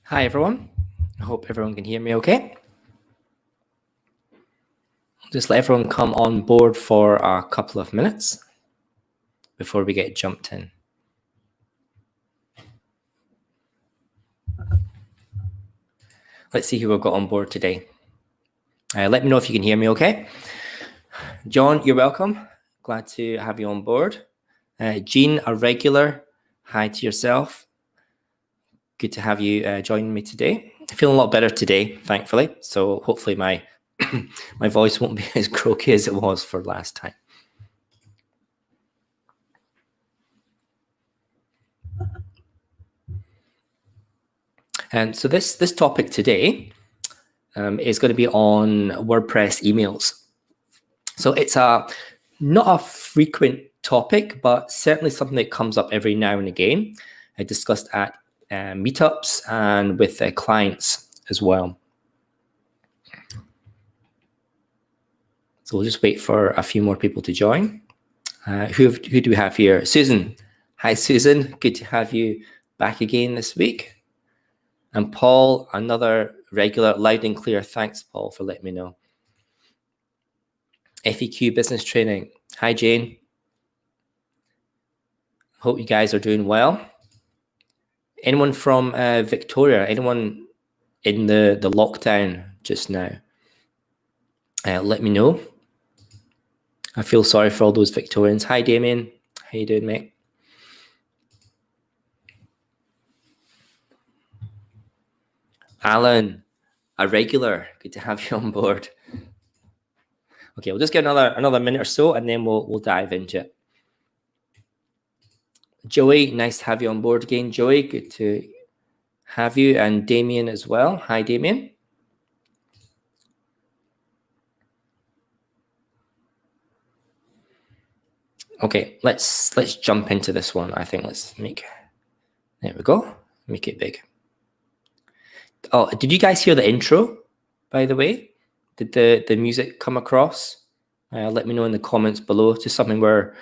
Hi, everyone. I hope everyone can hear me okay. Just let everyone come on board for a couple of minutes before we get jumped in. Let's see who we've got on board today. Let me know if you can hear me okay. John, you're welcome. Glad to have you on board. Jean, a regular, hi to yourself. Good to have you join me today. I feel a lot better today, thankfully. So hopefully my my voice won't be as croaky as it was for last time. And so this topic today is going to be on WordPress emails. So it's not a frequent topic, but certainly something that comes up every now and again. I discussed at meetups and with clients as well. So we'll just wait for a few more people to join. Who do we have here? Susan. Hi, Susan. Good to have you back again this week. And Paul, another regular, loud and clear. Thanks, Paul, for letting me know. FEQ Business Training. Hi, Jane. Hope you guys are doing well. Anyone from Victoria? Anyone in the lockdown just now? Let me know. I feel sorry for all those Victorians. Hi, Damien. How you doing, mate? Alan, a regular. Good to have you on board. Okay, we'll just get another minute or so, and then we'll dive into it. Joey, nice to have you on board again. Joey, good to have you, and Damien as well. Hi, Damien. Okay, let's jump into this one. I think there we go. Make it big. Oh, did you guys hear the intro, by the way? Did the music come across? Let me know in the comments below. Just something we're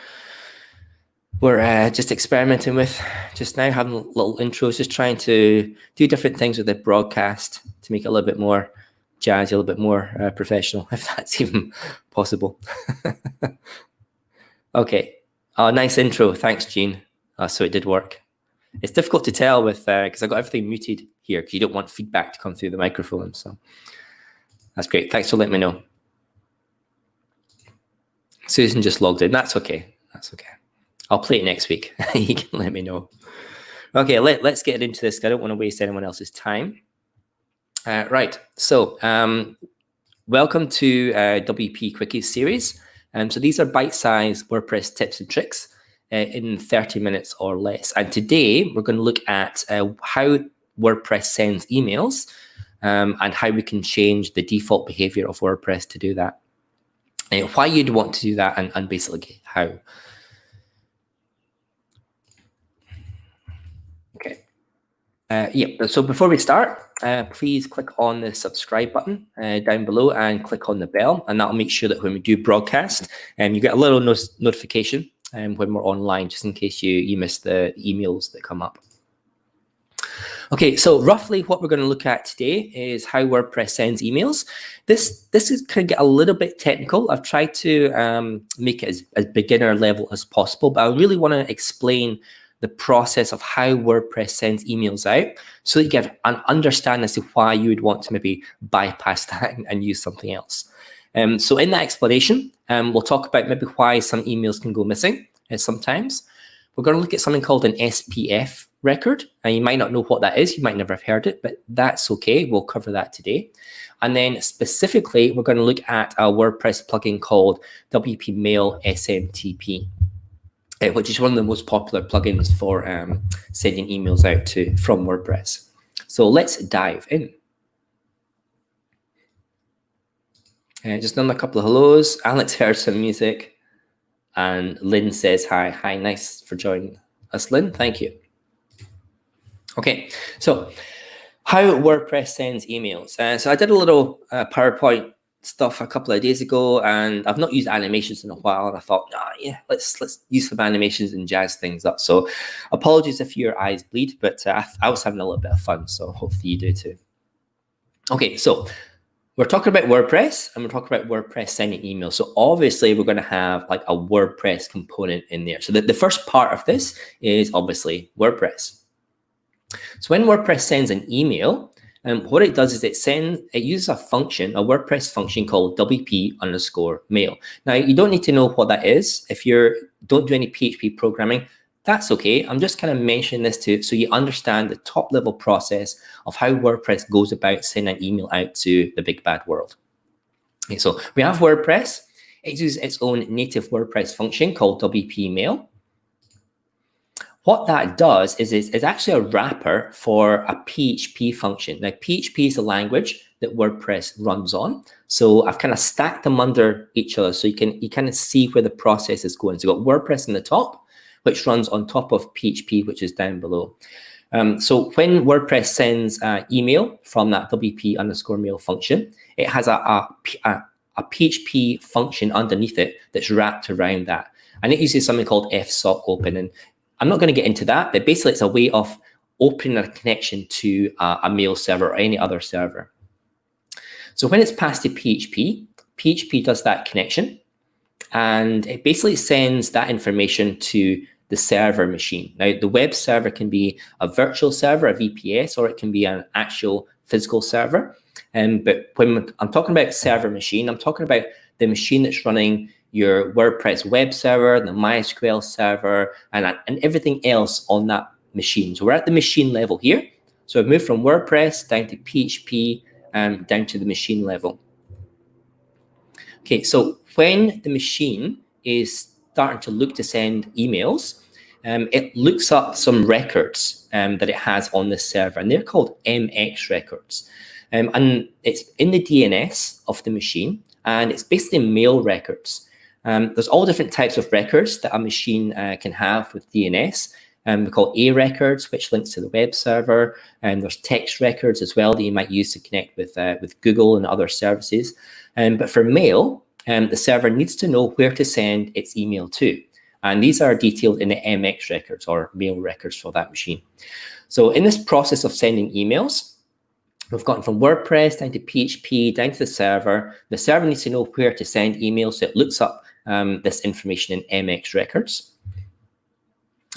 just experimenting with just now, having little intros, just trying to do different things with the broadcast to make it a little bit more jazzy, a little bit more professional, if that's even possible. Okay. Oh, nice intro. Thanks, Jean. So it did work. It's difficult to tell with because I got everything muted here because you don't want feedback to come through the microphone. So that's great. Thanks for letting me know. Susan just logged in. That's okay. That's okay. I'll play it next week. You can let me know. Okay, let's get into this. I don't want to waste anyone else's time. Right. So welcome to WPQuickies series. So these are bite-sized WordPress tips and tricks in 30 minutes or less. And today we're going to look at how WordPress sends emails and how we can change the default behavior of WordPress to do that. Why you'd want to do that and basically how. Okay. Yeah, so before we start, please click on the subscribe button down below and click on the bell, and that'll make sure that when we do broadcast, you get a little notification when we're online, just in case you miss the emails that come up. Okay, so roughly what we're going to look at today is how WordPress sends emails. This is going to get a little bit technical. I've tried to make it as beginner level as possible, but I really want to explain the process of how WordPress sends emails out so that you get an understanding as to why you would want to maybe bypass that and use something else. So in that explanation, we'll talk about maybe why some emails can go missing sometimes. We're going to look at something called an SPF record, and you might not know what that is. You might never have heard it, but that's okay. We'll cover that today. And then specifically, we're going to look at a WordPress plugin called WP Mail SMTP. Which is one of the most popular plugins for sending emails out from WordPress. So let's dive in. Just another couple of hellos. Alex heard some music, and Lynn says hi. Hi, nice for joining us, Lynn. Thank you. Okay, so how WordPress sends emails. So I did a little PowerPoint stuff a couple of days ago, and I've not used animations in a while, and I thought, yeah, let's use some animations and jazz things up. So apologies if your eyes bleed, but I was having a little bit of fun, so hopefully you do too. Okay, so we're talking about WordPress, and we're talking about WordPress sending emails. So obviously we're going to have like a WordPress component in there. So the first part of this is obviously WordPress. So when WordPress sends an email, what it does is it uses a function, a WordPress function called WP_mail. Now, you don't need to know what that is. If you don't do any PHP programming, that's okay. I'm just kind of mentioning this so you understand the top level process of how WordPress goes about sending an email out to the big bad world. Okay, so we have WordPress. It uses its own native WordPress function called WP_mail. What that does is it's actually a wrapper for a PHP function. Now, PHP is a language that WordPress runs on. So I've kind of stacked them under each other so you kind of see where the process is going. So you've got WordPress in the top, which runs on top of PHP, which is down below. So when WordPress sends email from that WP_mail function, it has a PHP function underneath it that's wrapped around that. And it uses something called fsock open. And I'm not going to get into that, but basically it's a way of opening a connection to a mail server or any other server. So when it's passed to PHP, PHP does that connection, and it basically sends that information to the server machine. Now, the web server can be a virtual server, a VPS, or it can be an actual physical server. But when I'm talking about server machine, I'm talking about the machine that's running your WordPress web server, the MySQL server, and everything else on that machine. So we're at the machine level here. So I've moved from WordPress down to PHP, down to the machine level. Okay, so when the machine is starting to look to send emails, it looks up some records that it has on this server, and they're called MX records. And it's in the DNS of the machine, and it's basically mail records. There's all different types of records that a machine can have with DNS. We call A records, which links to the web server, and there's text records as well that you might use to connect with Google and other services. But for mail, the server needs to know where to send its email to, and these are detailed in the MX records or mail records for that machine. So in this process of sending emails, we've gotten from WordPress down to PHP, down to the server. The server needs to know where to send emails, so it looks up this information in MX records.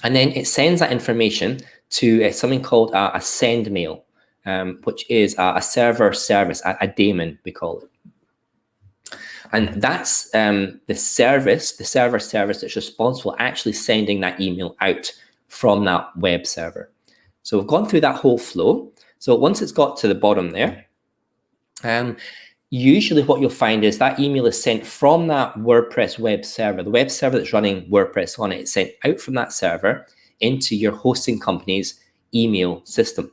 And then it sends that information to something called a send mail, which is a server service, a daemon, we call it. And that's the server service that's responsible for actually sending that email out from that web server. So we've gone through that whole flow. So once it's got to the bottom there, usually what you'll find is that email is sent from that WordPress web server, the web server that's running WordPress on it. It's sent out from that server into your hosting company's email system.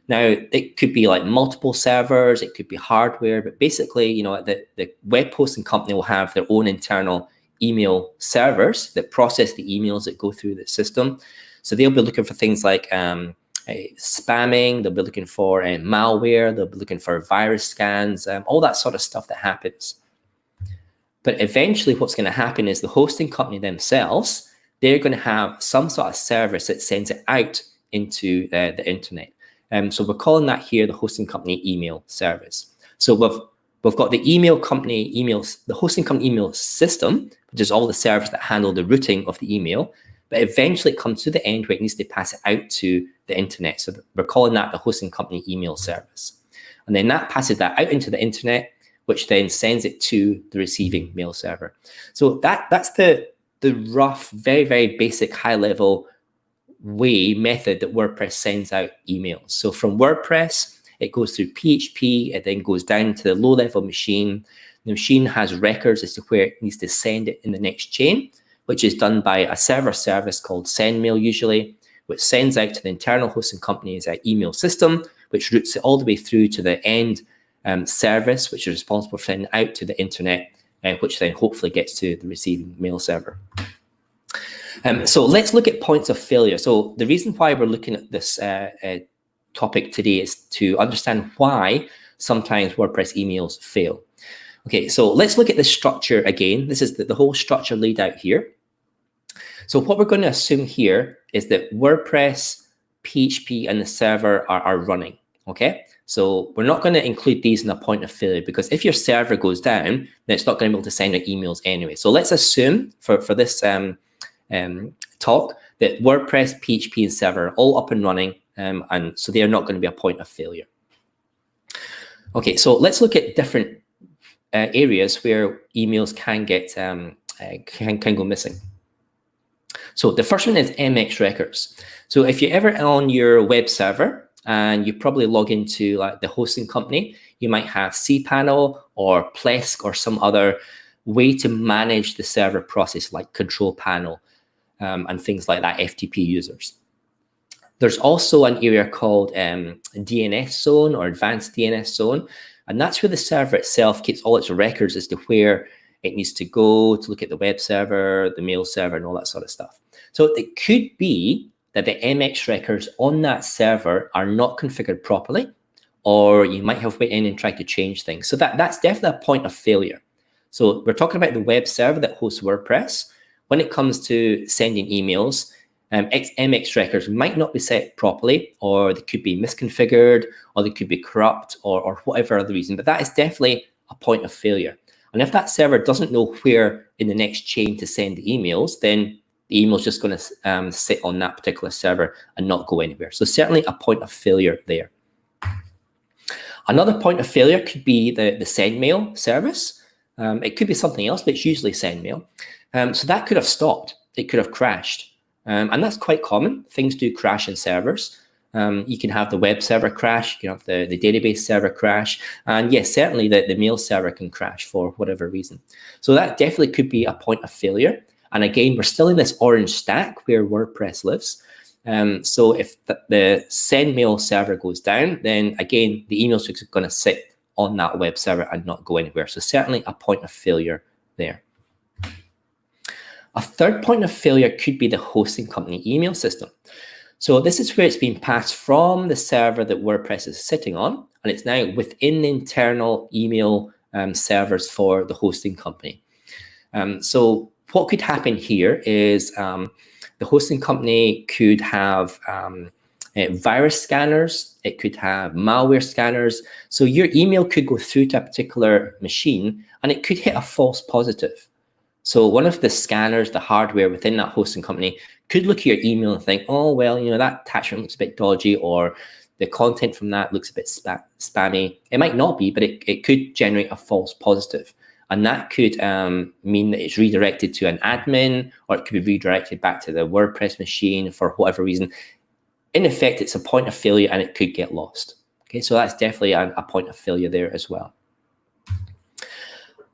Now, it could be like multiple servers, it could be hardware, but basically, you know, the web hosting company will have their own internal email servers that process the emails that go through the system. So they'll be looking for things like spamming, they'll be looking for malware, they'll be looking for virus scans, all that sort of stuff that happens. But eventually what's going to happen is the hosting company themselves, they're going to have some sort of service that sends it out into the internet. So we're calling that here the hosting company email service. So we've got the the hosting company email system, which is all the servers that handle the routing of the email. But eventually it comes to the end where it needs to pass it out to the internet. So we're calling that the hosting company email service. And then that passes that out into the internet, which then sends it to the receiving mail server. So that's the rough, very, very basic high-level method that WordPress sends out emails. So from WordPress, it goes through PHP, it then goes down to the low-level machine. The machine has records as to where it needs to send it in the next chain, which is done by a server service called SendMail usually, which sends out to the internal hosting company's email system, which routes it all the way through to the end service, which is responsible for sending out to the internet, which then hopefully gets to the receiving mail server. So let's look at points of failure. So the reason why we're looking at this topic today is to understand why sometimes WordPress emails fail. Okay, so let's look at the structure again. This is the whole structure laid out here. So what we're going to assume here is that WordPress, PHP, and the server are running, okay? So we're not going to include these in a point of failure, because if your server goes down, then it's not going to be able to send out emails anyway. So let's assume for this talk that WordPress, PHP, and server are all up and running, and so they are not going to be a point of failure. Okay, so let's look at different areas where emails can get can go missing. So the first one is MX records. So if you're ever on your web server and you probably log into like the hosting company, you might have cPanel or Plesk or some other way to manage the server process, like control panel and things like that, FTP users. There's also an area called DNS zone or advanced DNS zone, and that's where the server itself keeps all its records as to where it needs to go to look at the web server, the mail server, and all that sort of stuff. So it could be that the MX records on that server are not configured properly, or you might have went in and tried to change things. So that's definitely a point of failure. So we're talking about the web server that hosts WordPress. When it comes to sending emails, MX records might not be set properly, or they could be misconfigured, or they could be corrupt, or whatever other reason. But that is definitely a point of failure. And if that server doesn't know where in the next chain to send the emails, then the email is just going to sit on that particular server and not go anywhere. So certainly a point of failure there. Another point of failure could be the SendMail service. It could be something else, but it's usually SendMail. So that could have stopped. It could have crashed. And that's quite common. Things do crash in servers. You can have the web server crash, you can have the database server crash, and yes, certainly the mail server can crash for whatever reason. So that definitely could be a point of failure. And again, we're still in this orange stack where WordPress lives. So if the send mail server goes down, then again, the emails are going to sit on that web server and not go anywhere. So certainly a point of failure there. A third point of failure could be the hosting company email system. So this is where it's being passed from the server that WordPress is sitting on, and it's now within the internal email servers for the hosting company. So what could happen here is the hosting company could have virus scanners, it could have malware scanners. So your email could go through to a particular machine and it could hit a false positive. So one of the scanners, the hardware within that hosting company, could look at your email and think, oh, well, you know, that attachment looks a bit dodgy, or the content from that looks a bit spammy. It might not be, but it could generate a false positive. And that could mean that it's redirected to an admin, or it could be redirected back to the WordPress machine for whatever reason. In effect, it's a point of failure and it could get lost. Okay, so that's definitely a point of failure there as well.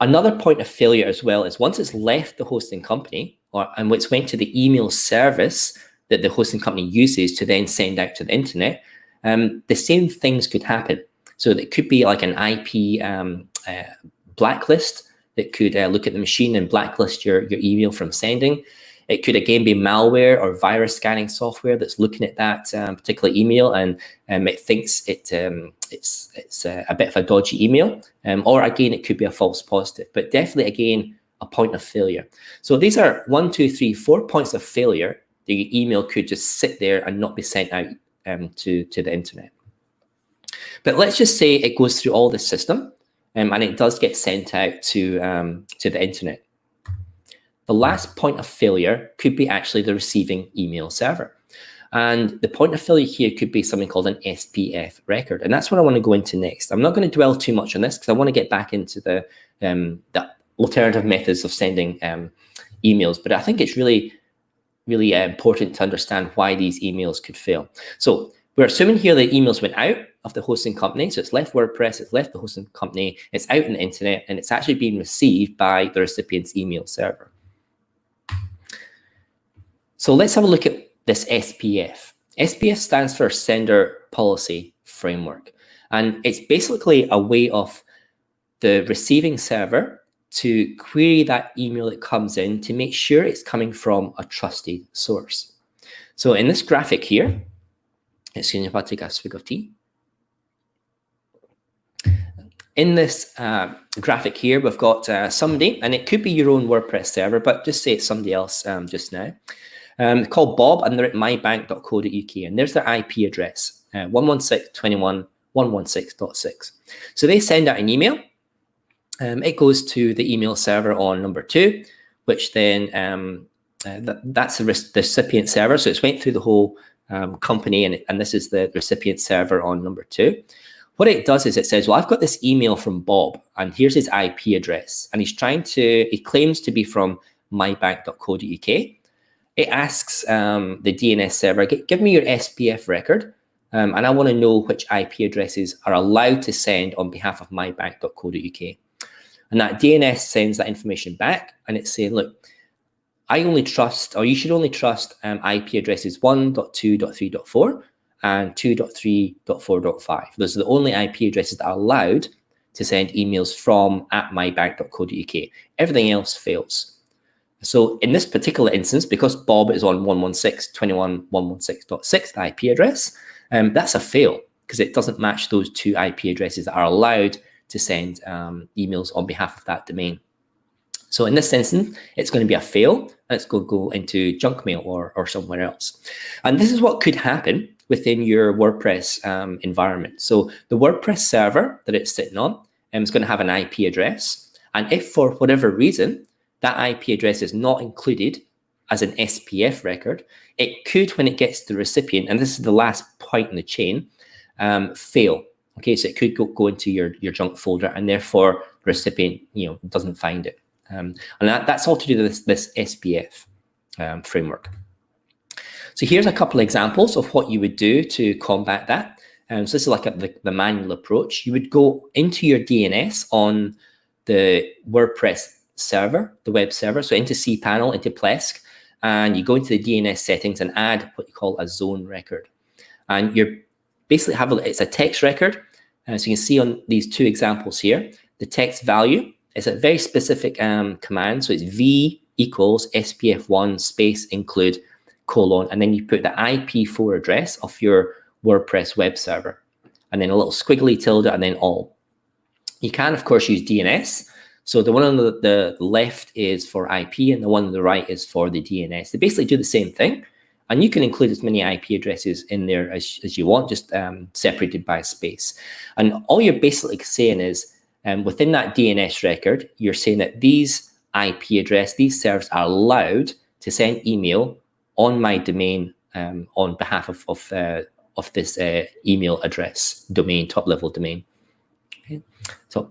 Another point of failure as well is once it's left the hosting company, and it's went to the email service that the hosting company uses to then send out to the internet, the same things could happen. So it could be like an IP blacklist that could look at the machine and blacklist your email from sending. It could again be malware or virus scanning software that's looking at that particular email and it thinks it's a bit of a dodgy email. Or again, it could be a false positive, but definitely again, a point of failure. So these are 1, 2, 3, 4 points of failure. The email could just sit there and not be sent out to the internet. But let's just say it goes through all the system and it does get sent out to the internet. The last point of failure could be actually the receiving email server. And the point of failure here could be something called an SPF record. And that's what I want to go into next. I'm not going to dwell too much on this because I want to get back into the alternative methods of sending emails. But I think it's really important to understand why these emails could fail. So we're assuming here the emails went out of the hosting company. So it's left WordPress, it's left the hosting company, it's out on the internet, and it's actually being received by the recipient's email server. So let's have a look at this SPF. SPF stands for Sender Policy Framework. And it's basically a way of the receiving server to query that email that comes in to make sure it's coming from a trusted source. So in this graphic here, excuse me if I take a swig of tea. in this graphic here, we've got somebody, and it could be your own WordPress server, but just say it's somebody else just now, called Bob, and they're at mybank.co.uk, and there's their IP address, 116.21.116.6. So they send out an email. It goes to the email server on number 2, which then that's the recipient server. So it's went through the whole company, and this is the recipient server on number 2. What it does is it says, well, I've got this email from Bob, and here's his IP address, and he claims to be from mybank.co.uk. It asks the DNS server, give me your SPF record, and I want to know which IP addresses are allowed to send on behalf of mybank.co.uk. And that DNS sends that information back, and it's saying, look, I only trust, or you should only trust IP addresses 1.2.3.4 and 2.3.4.5. Those are the only IP addresses that are allowed to send emails from @mybank.co.uk. Everything else fails. So in this particular instance, because Bob is on 116.21.116.6, the IP address, that's a fail because it doesn't match those 2 IP addresses that are allowed to send emails on behalf of that domain. So in this instance, it's going to be a fail, and it's going to go into junk mail or somewhere else. And this is what could happen within your WordPress environment. So the WordPress server that it's sitting on is going to have an IP address. And if for whatever reason that IP address is not included as an SPF record, it could, when it gets to the recipient, and this is the last point in the chain, fail. Okay, so it could go into your junk folder, and therefore the recipient doesn't find it. And that's all to do with this SPF framework. So here's a couple of examples of what you would do to combat that. So this is like the manual approach. You would go into your DNS on the WordPress server, the web server, so into cPanel, into Plesk, and you go into the DNS settings and add what you call a zone record. And you're basically it's a text record. So you can see on these 2 examples here, the text value is a very specific command. So it's v equals SPF1 space include colon, and then you put the IP4 address of your WordPress web server, and then a little squiggly tilde, and then all. You can, of course, use DNS. So the one on the left is for IP, and the one on the right is for the DNS. They basically do the same thing, and you can include as many IP addresses in there as you want, just separated by space. And all you're basically saying is, within that DNS record, you're saying that these IP address, these servers are allowed to send email on my domain on behalf of this email address domain, top level domain. Okay. So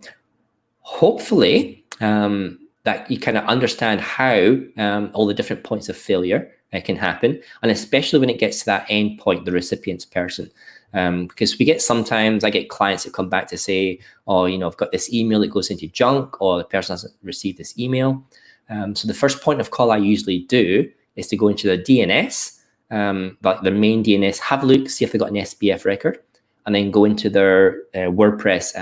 hopefully that you kind of understand how all the different points of failure can happen, and especially when it gets to that end point, the recipient's person. Because I get clients that come back to say, oh, I've got this email that goes into junk, or the person hasn't received this email. So the first point of call I usually do is to go into the DNS, like their main DNS, have a look, see if they've got an SPF record, and then go into their WordPress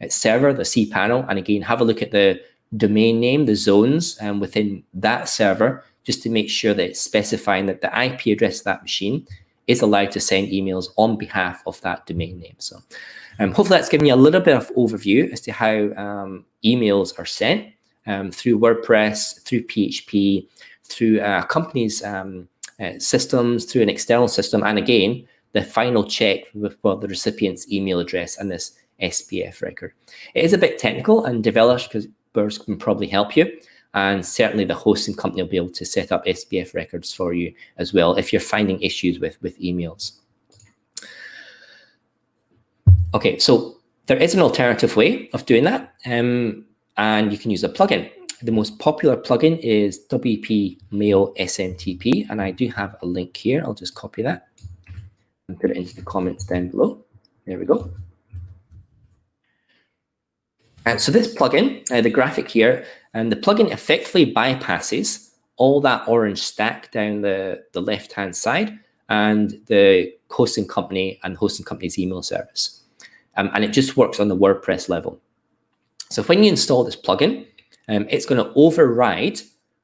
server, the cPanel, and again, have a look at the domain name, the zones within that server, just to make sure that it's specifying that the IP address of that machine is allowed to send emails on behalf of that domain name. So hopefully that's given you a little bit of overview as to how emails are sent through WordPress, through PHP, through companies' systems, through an external system, and again, the final check with the recipient's email address and this SPF record. It is a bit technical, and developers can probably help you. And certainly the hosting company will be able to set up SPF records for you as well if you're finding issues with emails. Okay, so there is an alternative way of doing that, and you can use a plugin. The most popular plugin is WP Mail SMTP, and I do have a link here. I'll just copy that and put it into the comments down below. There we go. So this plugin, the graphic here, the plugin effectively bypasses all that orange stack down the left-hand side and the hosting company and hosting company's email service. And it just works on the WordPress level. So when you install this plugin, it's going to override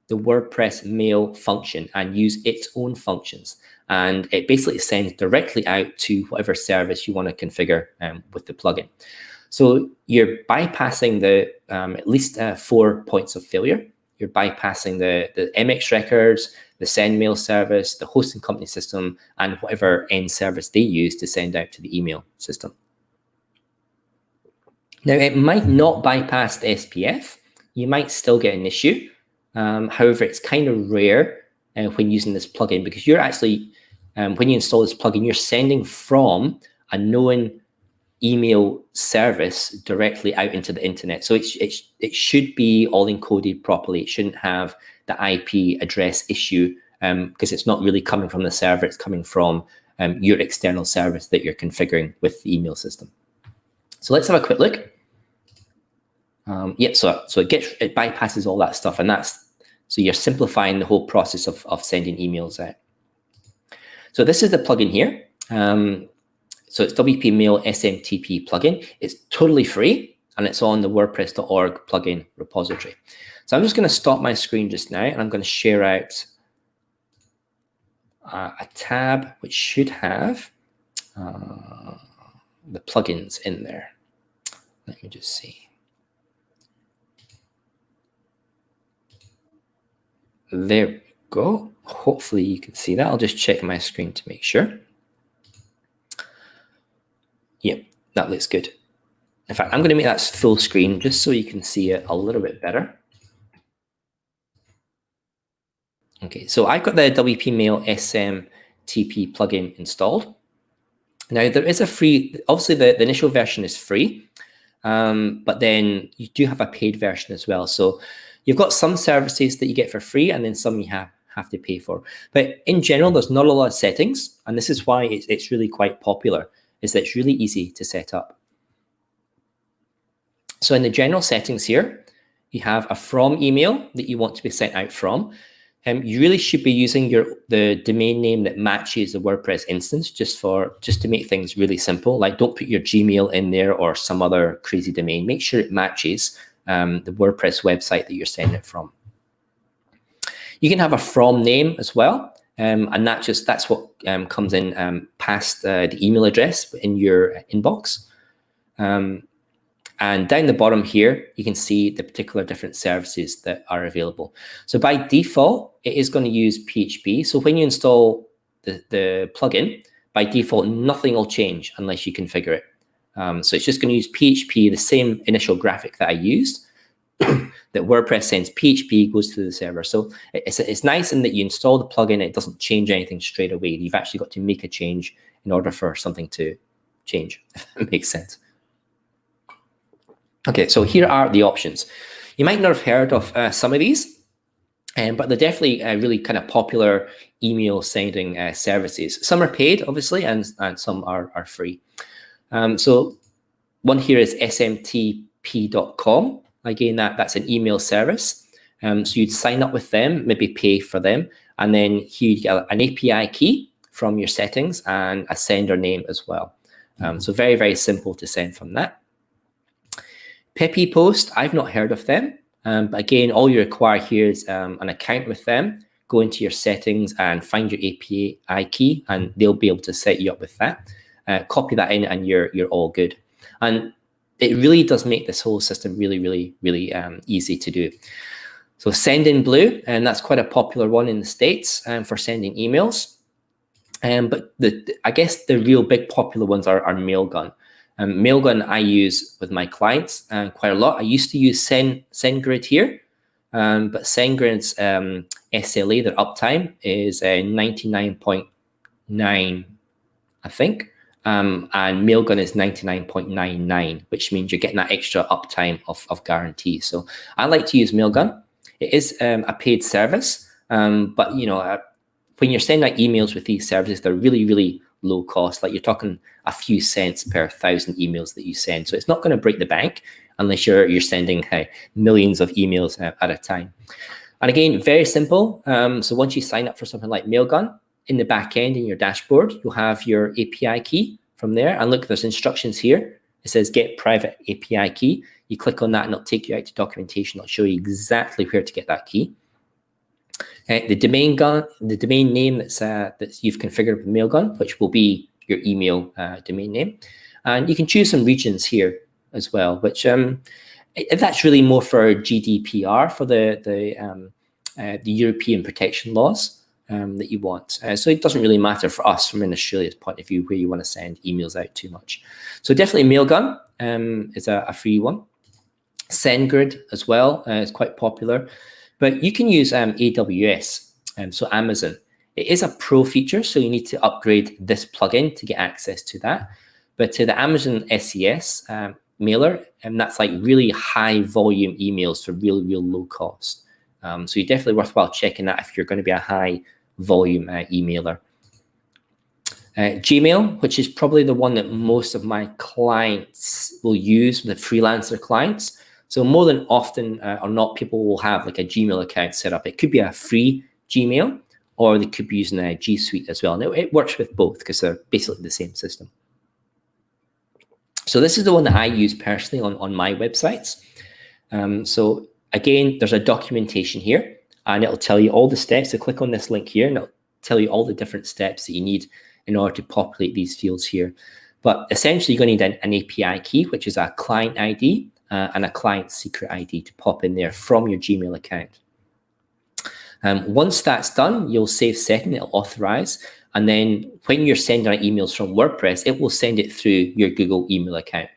the WordPress mail function and use its own functions. And it basically sends directly out to whatever service you want to configure with the plugin. So you're bypassing the at least 4 points of failure. You're bypassing the MX records, the send mail service, the hosting company system, and whatever end service they use to send out to the email system. Now, it might not bypass the SPF. You might still get an issue. However, it's kind of rare when using this plugin, because you're actually, when you install this plugin, you're sending from a known email service directly out into the internet. So it should be all encoded properly. It shouldn't have the IP address issue because it's not really coming from the server. It's coming from your external service that you're configuring with the email system. So let's have a quick look. So it bypasses all that stuff, and so you're simplifying the whole process of sending emails out. So this is the plugin here. So it's WP Mail SMTP plugin. It's totally free, and it's on the WordPress.org plugin repository. So I'm just going to stop my screen just now, and I'm going to share out a tab which should have the plugins in there. Let me just see. There we go. Hopefully you can see that. I'll just check my screen to make sure. Yep, that looks good. In fact, I'm going to make that full screen just so you can see it a little bit better. Okay, so I've got the WP Mail SMTP plugin installed. Now, there is a free, obviously the initial version is free, but then you do have a paid version as well. So you've got some services that you get for free, and then some you have to pay for. But in general, there's not a lot of settings, and this is why it's really quite popular, is that it's really easy to set up. So in the general settings here, you have a from email that you want to be sent out from. You really should be using the domain name that matches the WordPress instance, just to make things really simple. Like, don't put your Gmail in there or some other crazy domain. Make sure it matches the WordPress website that you're sending it from. You can have a from name as well, and that's what comes in past the email address in your inbox. And down the bottom here, you can see the particular different services that are available. So by default, it is going to use PHP. So when you install the plugin, by default, nothing will change unless you configure it. So it's just going to use PHP, the same initial graphic that I used, that WordPress sends PHP, goes to the server. So it's nice in that you install the plugin, it doesn't change anything straight away. You've actually got to make a change in order for something to change, if that makes sense. Okay, so here are the options. You might not have heard of some of these, but they're definitely really kind of popular email sending services. Some are paid, obviously, and some are free. So one here is SMTP.com. Again, that's an email service. So you'd sign up with them, maybe pay for them, and then here you get an API key from your settings and a sender name as well. So very, very simple to send from that. Peppy Post, I've not heard of them. But again, all you require here is an account with them. Go into your settings and find your API key, and they'll be able to set you up with that. Copy that in, and you're all good. And it really does make this whole system really, really, really easy to do. So Sendinblue, and that's quite a popular one in the States for sending emails. But I guess the real big popular ones are Mailgun. Mailgun I use with my clients quite a lot. I used to use SendGrid here, but SendGrid's SLA, their uptime, is 99.9, I think. And Mailgun is 99.99, which means you're getting that extra uptime of guarantee. So I like to use Mailgun. It is a paid service, but you know, when you're sending out emails with these services, they're really, really low cost. Like, you're talking a few cents per 1,000 emails that you send. So it's not going to break the bank unless you're sending millions of emails at a time. And again, very simple. So once you sign up for something like Mailgun, in the back end in your dashboard, you'll have your API key from there. And look, there's instructions here. It says get private API key. You click on that and it'll take you out to documentation. It'll show you exactly where to get that key. The domain name that you've configured with Mailgun, which will be your email domain name. And you can choose some regions here. as well, which that's really more for GDPR, for the European protection laws that you want. So it doesn't really matter for us from an Australia's point of view where you want to send emails out too much. So definitely Mailgun is a free one. SendGrid as well is quite popular, but you can use AWS, so Amazon. It is a pro feature, so you need to upgrade this plugin to get access to that. But to the Amazon SES mailer, and that's like really high volume emails for real low cost. So you're definitely worthwhile checking that if you're going to be a high volume emailer. Gmail, which is probably the one that most of my clients will use, the freelancer clients. So more than often or not, people will have like a Gmail account set up. It could be a free Gmail, or they could be using a G Suite as well. And it works with both because they're basically the same system. So this is the one that I use personally on my websites. So again, there's a documentation here, and it'll tell you all the steps. So click on this link here, and it'll tell you all the different steps that you need in order to populate these fields here. But essentially, you're going to need an API key, which is a client ID and a client secret ID to pop in there from your Gmail account. Once that's done, you'll save setting, it'll authorize. And then when you're sending out emails from WordPress, it will send it through your Google email account,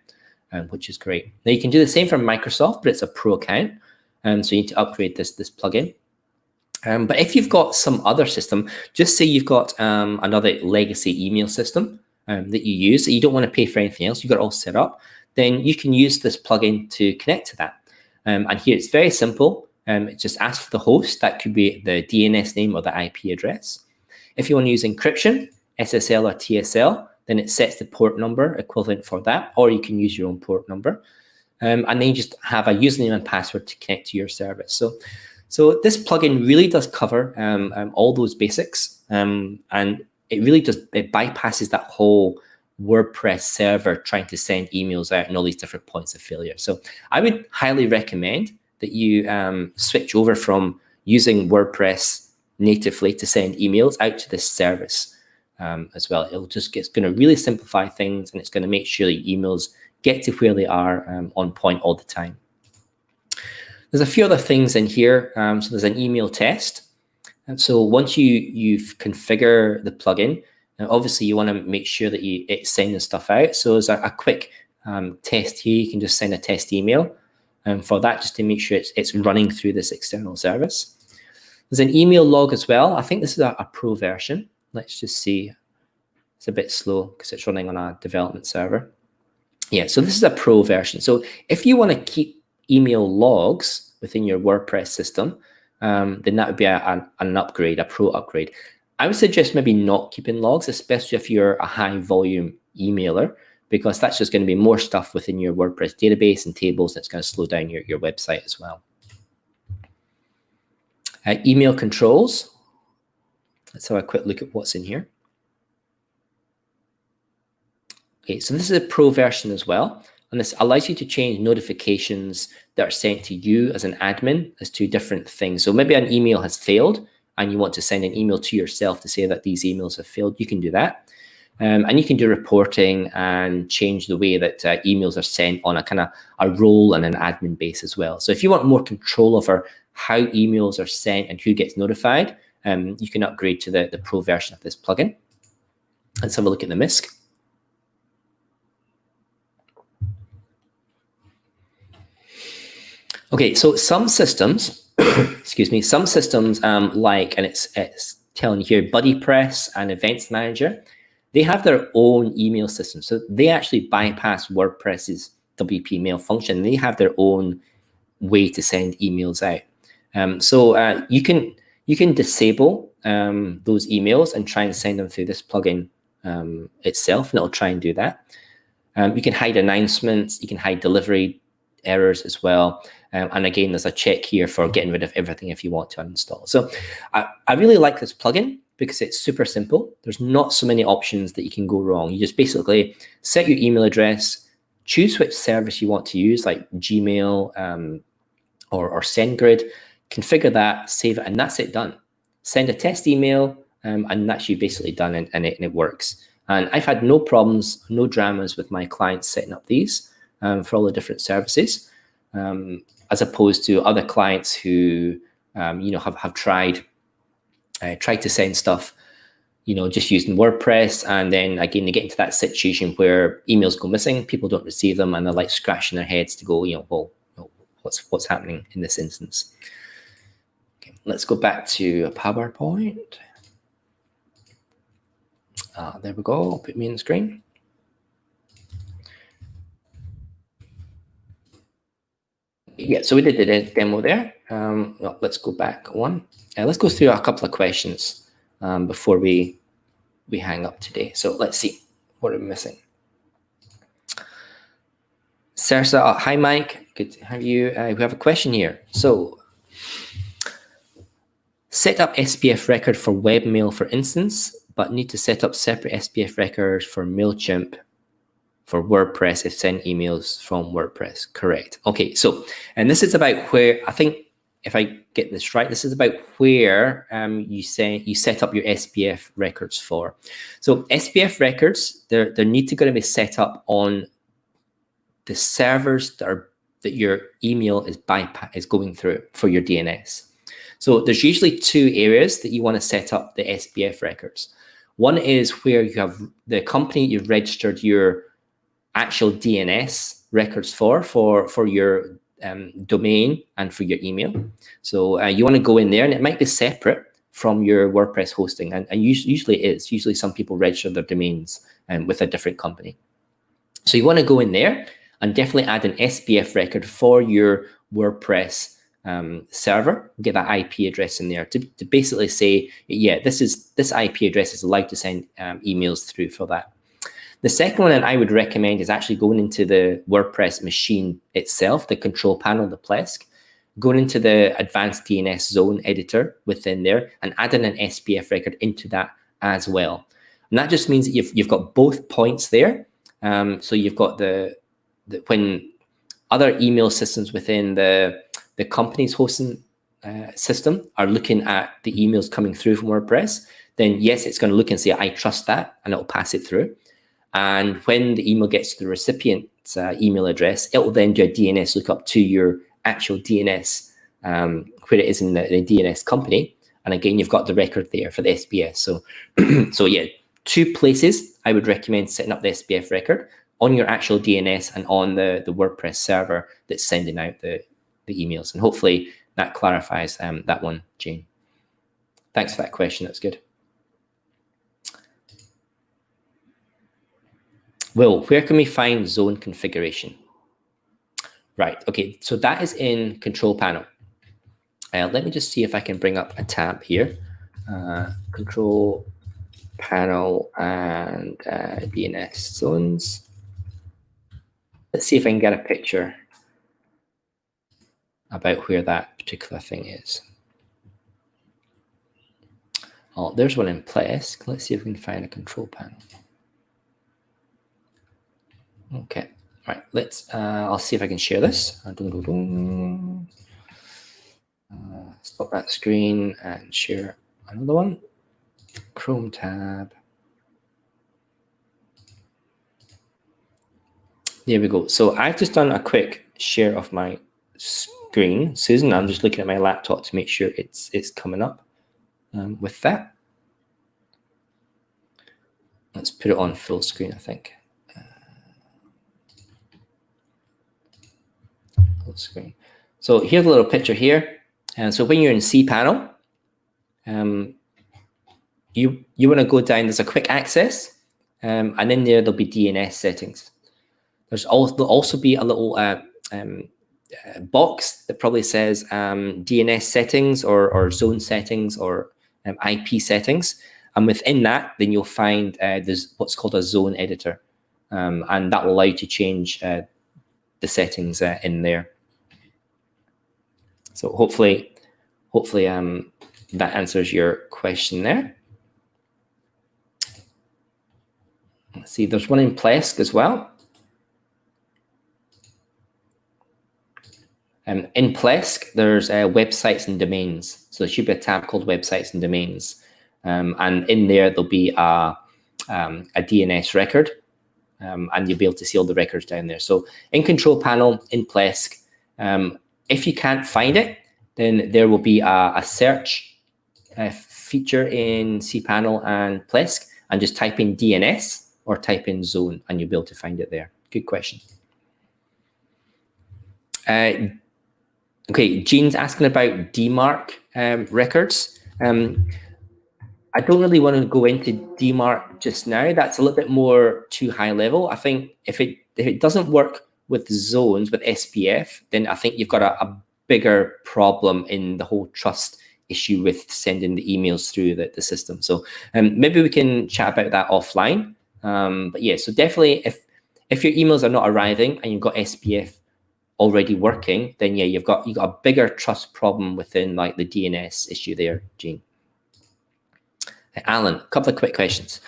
which is great. Now you can do the same for Microsoft, but it's a pro account. So you need to upgrade this plugin. But if you've got some other system, just say you've got another legacy email system that you use, that you don't want to pay for anything else, you've got it all set up, then you can use this plugin to connect to that. And here it's very simple. It just asks for the host. That could be the DNS name or the IP address. If you want to use encryption, SSL or TSL, then it sets the port number equivalent for that, or you can use your own port number. And then you just have a username and password to connect to your service. So this plugin really does cover all those basics, and it really it bypasses that whole WordPress server trying to send emails out and all these different points of failure. So I would highly recommend that you switch over from using WordPress natively to send emails out to this service as well. It's going to really simplify things, and it's going to make sure that emails get to where they are on point all the time. There's a few other things in here. So there's an email test. And so once you configure the plugin, obviously you want to make sure that it's sending stuff out. So there's a quick test here. You can just send a test email for that, just to make sure it's running through this external service. There's an email log as well. I think this is a pro version. Let's just see. It's a bit slow because it's running on a development server. Yeah, so this is a pro version. So if you want to keep email logs within your WordPress system, then that would be an upgrade, a pro upgrade. I would suggest maybe not keeping logs, especially if you're a high volume emailer, because that's just going to be more stuff within your WordPress database and tables that's going to slow down your website as well. Email controls. Let's have a quick look at what's in here. Okay, so this is a pro version as well. And this allows you to change notifications that are sent to you as an admin as to different things. So maybe an email has failed and you want to send an email to yourself to say that these emails have failed. You can do that. And you can do reporting and change the way that emails are sent on a kind of a role and an admin base as well. So if you want more control over how emails are sent and who gets notified, you can upgrade to the pro version of this plugin. Let's have a look at the MISC. Okay, so some systems, excuse me, some systems like, and it's telling you here, BuddyPress and Events Manager, they have their own email system. So they actually bypass WordPress's WP mail function. They have their own way to send emails out. So you can disable those emails and try and send them through this plugin itself, and it'll try and do that. You can hide announcements. You can hide delivery errors as well. And again, there's a check here for getting rid of everything if you want to uninstall. So I really like this plugin because it's super simple. There's not so many options that you can go wrong. You just basically set your email address, choose which service you want to use, like Gmail or SendGrid, configure that, save it, and that's it done. Send a test email, and that's you basically done, and it works. And I've had no problems, no dramas with my clients setting up these. for all the different services, as opposed to other clients who have tried to send stuff, just using WordPress, and then again they get into that situation where emails go missing, people don't receive them, and they're like scratching their heads to go, well, what's happening in this instance. Okay, let's go back to a PowerPoint. There we go. Put me on the screen. Yeah, so we did the demo there. Well, let's go back one. Let's go through a couple of questions before we hang up today. So let's see what are we missing. Sarsa, hi Mike, good to have you. We have a question here. So, set up SPF record for webmail, for instance, but need to set up separate SPF records for MailChimp for WordPress if send emails from WordPress. Correct. Okay, so, and this is about where, I think, if I get this right, this is about where you set up your SPF records for. So SPF records, they're going to be set up on the servers that your email is going through for your DNS. So there's usually two areas that you want to set up the SPF records. One is where you have the company you've registered your actual DNS records for your domain and for your email. So you want to go in there, and it might be separate from your WordPress hosting, and usually it is. Usually some people register their domains with a different company. So you want to go in there and definitely add an SPF record for your WordPress server. Get that IP address in there to basically say, yeah, this IP address is allowed to send emails through for that. The second one that I would recommend is actually going into the WordPress machine itself, the control panel, the Plesk, going into the advanced DNS zone editor within there and adding an SPF record into that as well. And that just means that you've got both points there. So you've got when other email systems within the company's hosting system are looking at the emails coming through from WordPress, then yes, it's going to look and say, I trust that, and it'll pass it through. And when the email gets to the recipient's email address, it will then do a DNS lookup to your actual DNS, where it is in the DNS company. And again, you've got the record there for the SPF. So, so yeah, two places I would recommend setting up the SPF record: on your actual DNS and on the WordPress server that's sending out the emails. And hopefully that clarifies that one, Jane. Thanks for that question. That's good. Will, where can we find zone configuration? Right, okay, so that is in control panel. Let me just see if I can bring up a tab here. Control panel and DNS zones. Let's see if I can get a picture about where that particular thing is. Oh, there's one in Plesk. Let's see if we can find a control panel. Okay, right, let's, I'll see if I can share this. Stop that screen and share another one. Chrome tab. There we go. So I've just done a quick share of my screen. Susan, I'm just looking at my laptop to make sure it's coming up with that. Let's put it on full screen, I think. Full screen. So here's a little picture here. And so when you're in cPanel, you want to go down, there's a quick access, and in there'll be DNS settings. There'll also be a little box that probably says DNS settings or zone settings or IP settings. And within that, then you'll find there's what's called a zone editor. And that will allow you to change the settings in there. So hopefully that answers your question there. Let's see, there's one in Plesk as well. In Plesk, there's websites and domains. So there should be a tab called websites and domains. And in there, there'll be a DNS record and you'll be able to see all the records down there. So in Control Panel, in Plesk, if you can't find it, then there will be a search feature in cPanel and Plesk, and just type in DNS or type in zone, and you'll be able to find it there. Good question. Okay, Jean's asking about DMARC records. I don't really want to go into DMARC just now. That's a little bit more too high level. I think if it doesn't work with zones, with SPF, then I think you've got a bigger problem in the whole trust issue with sending the emails through the system. So maybe we can chat about that offline. But yeah, so definitely if your emails are not arriving and you've got SPF already working, then yeah, you've got a bigger trust problem within like the DNS issue there, Jean. Alan, a couple of quick questions.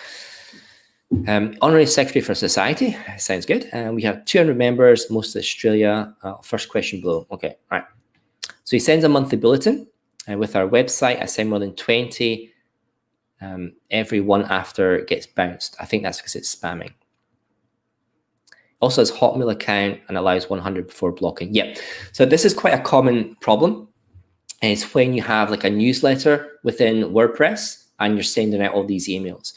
Honorary Secretary for Society, sounds good. We have 200 members, most of Australia. First question below. Okay, all right. So he sends a monthly bulletin. With our website, I send more than 20. Every one after it gets bounced. I think that's because it's spamming. Also has Hotmail account and allows 100 before blocking. Yeah, so this is quite a common problem. And it's when you have like a newsletter within WordPress and you're sending out all these emails.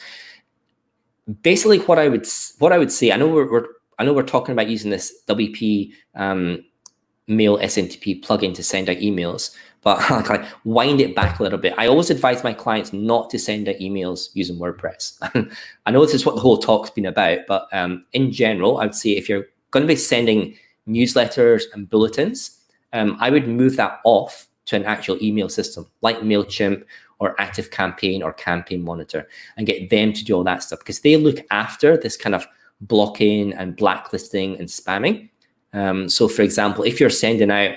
Basically, what I would say, I know we're talking about using this WP Mail SMTP plugin to send out emails, but I'll kind of wind it back a little bit. I always advise my clients not to send out emails using WordPress. I know this is what the whole talk's been about, but in general, I would say if you're going to be sending newsletters and bulletins, I would move that off to an actual email system like MailChimp or ActiveCampaign or Campaign Monitor, and get them to do all that stuff, because they look after this kind of blocking and blacklisting and spamming. So for example, if you're sending out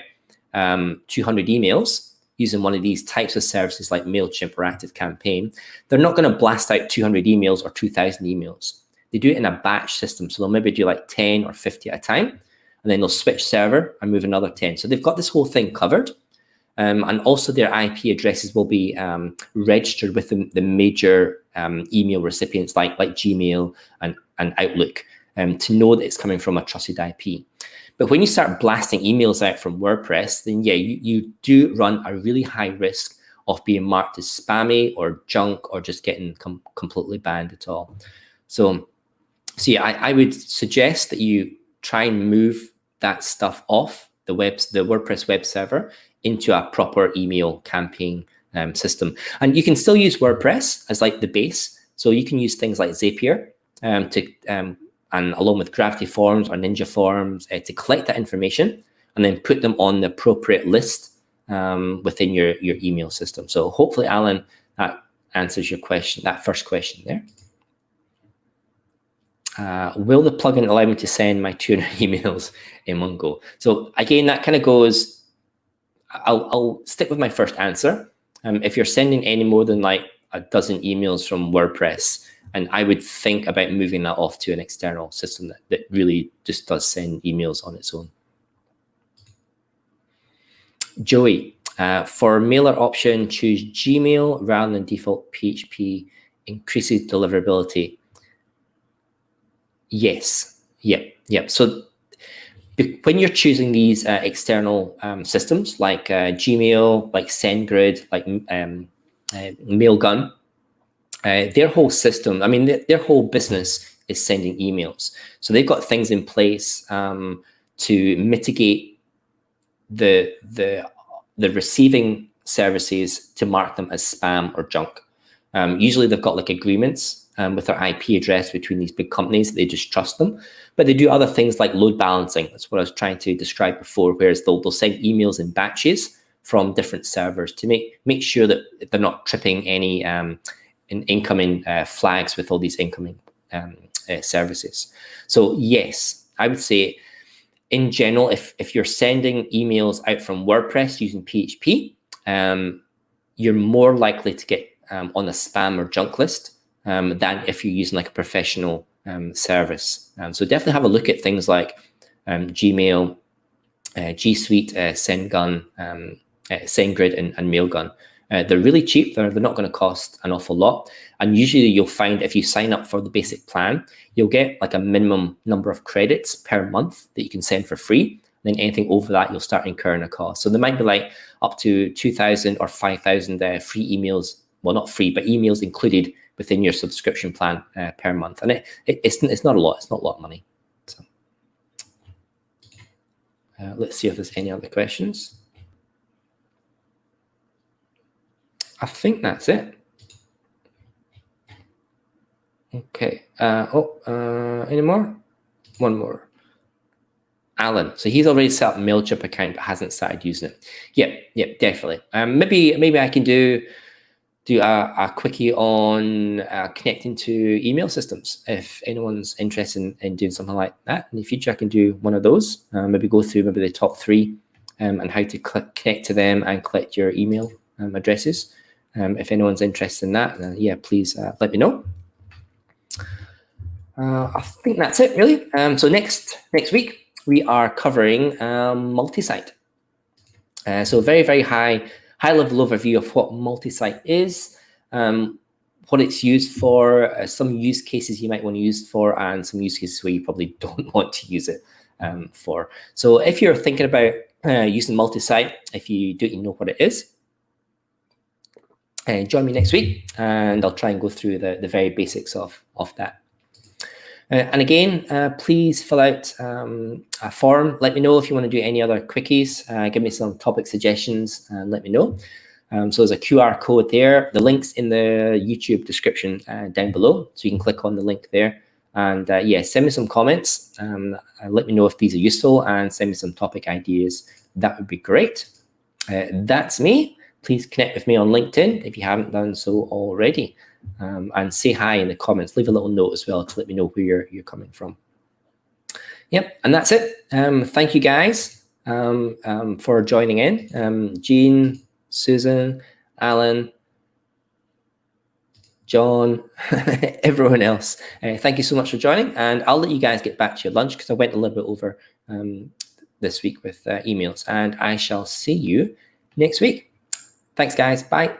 200 emails using one of these types of services like MailChimp or ActiveCampaign, they're not going to blast out 200 emails or 2,000 emails. They do it in a batch system. So they'll maybe do like 10 or 50 at a time, and then they'll switch server and move another 10. So they've got this whole thing covered. And also their IP addresses will be registered with the major email recipients like Gmail and Outlook to know that it's coming from a trusted IP. But when you start blasting emails out from WordPress, then yeah, you do run a really high risk of being marked as spammy or junk or just getting completely banned at all. So yeah, I would suggest that you try and move that stuff off the WordPress web server into a proper email campaign system. And you can still use WordPress as like the base. So you can use things like Zapier and along with Gravity Forms or Ninja Forms to collect that information and then put them on the appropriate list within your email system. So hopefully, Alan, that answers your question, that first question there. Will the plugin allow me to send my 200 emails in one go? So again, that kind of goes, I'll stick with my first answer. If you're sending any more than like a dozen emails from WordPress, and I would think about moving that off to an external system that really just does send emails on its own. Joey, for mailer option, choose Gmail rather than default PHP, increases deliverability. Yes, yep. So when you're choosing these external systems like Gmail, like SendGrid, like Mailgun, their whole system, I mean, their whole business is sending emails. So they've got things in place to mitigate the receiving services to mark them as spam or junk. Usually they've got like agreements with their IP address between these big companies. They just trust them. But they do other things like load balancing. That's what I was trying to describe before, whereas they'll send emails in batches from different servers to make sure that they're not tripping any incoming flags with all these incoming services. So yes, I would say in general, if you're sending emails out from WordPress using PHP, you're more likely to get on a spam or junk list than if you're using like a professional service. So definitely have a look at things like Gmail, G Suite, SendGrid, and Mailgun They're really cheap. They're not going to cost an awful lot. And usually you'll find if you sign up for the basic plan, you'll get like a minimum number of credits per month that you can send for free. Then anything over that, you'll start incurring a cost. So there might be like up to 2,000 or 5,000 free emails. Well, not free, but emails included within your subscription plan per month. And it's not a lot. It's not a lot of money. So let's see if there's any other questions. I think that's it. Okay. Any more? One more. Alan. So he's already set up a MailChimp account but hasn't started using it. Yep, definitely. Maybe I can do a quickie on connecting to email systems. If anyone's interested in doing something like that in the future, I can do one of those. Maybe go through maybe the top 3 and how to connect to them and collect your email addresses. If anyone's interested in that, yeah, please let me know. I think that's it, really. So next week we are covering multi-site. So very, very high level overview of what multi-site is, what it's used for, some use cases you might want to use it for, and some use cases where you probably don't want to use it for. So if you're thinking about using multi-site, if you don't know what it is, join me next week, and I'll try and go through the very basics of that. And again, please fill out a form. Let me know if you want to do any other quickies. Give me some topic suggestions and let me know. So there's a QR code there. The link's in the YouTube description down below. So you can click on the link there. And yeah, send me some comments. Let me know if these are useful and send me some topic ideas. That would be great. That's me. Please connect with me on LinkedIn if you haven't done so already. And say hi in the comments. Leave a little note as well to let me know where you're coming from. Yep, and that's it. Thank you guys for joining in. Jean, Susan, Alan, John, everyone else. Thank you so much for joining, and I'll let you guys get back to your lunch because I went a little bit over this week with emails, and I shall see you next week. Thanks, guys. Bye.